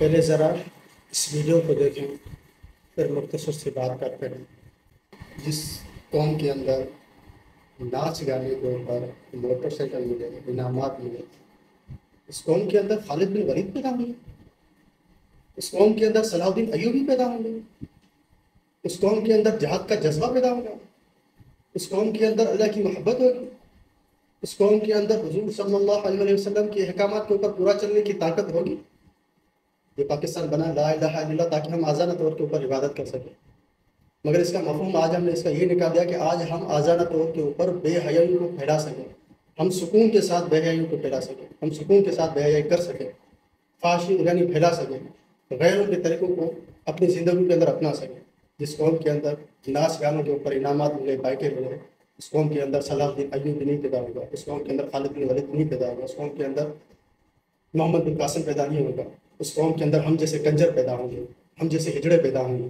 پہلے ذرا اس ویڈیو کو دیکھیں، پھر مختصر سی بات کرتے ہیں۔ جس قوم کے اندر ناچ گانے کے اوپر موٹر سائیکل ملے، انعامات ملے، اس قوم کے اندر خالد بن ولید پیدا ہوئے، اس قوم کے اندر صلاح الدین ایوبی پیدا ہوں گے، اس قوم کے اندر جہاد کا جذبہ پیدا ہوگا، اس قوم کے اندر اللہ کی محبت ہوگی، اس قوم کے اندر حضور صلی اللہ علیہ وسلم کے احکامات کے اوپر پورا چلنے کی طاقت ہوگی۔ یہ پاکستان بنا لا الہ الا اللہ تاکہ ہم آزادہ طور کے اوپر عبادت کر سکیں، مگر اس کا مفہوم آج ہم نے اس کا یہ نکال دیا کہ آج ہم آزادہ طور کے اوپر بے حیائی کو پھیلا سکیں، ہم سکون کے ساتھ بے حیائی کو پھیلا سکیں، ہم سکون کے ساتھ بے حیائی کر سکیں، فحاشی یعنی پھیلا سکیں، غیروں کے طریقوں کو اپنی زندگی کے اندر اپنا سکیں۔ جس قوم کے اندر ناچ گانوں کے اوپر انعامات ملے، بائکیں ملے، اس قوم کے اندر صلاح الدین ایوبی نہیں پیدا ہوگا، اس قوم کے اندر خالد بن ولید نہیں پیدا ہوگا، اس قوم کے اندر محمد بن قاسم پیدا نہیں ہوگا، اس قوم کے اندر ہم جیسے کنجر پیدا ہوں گے، ہم جیسے ہجڑے پیدا ہوں گے،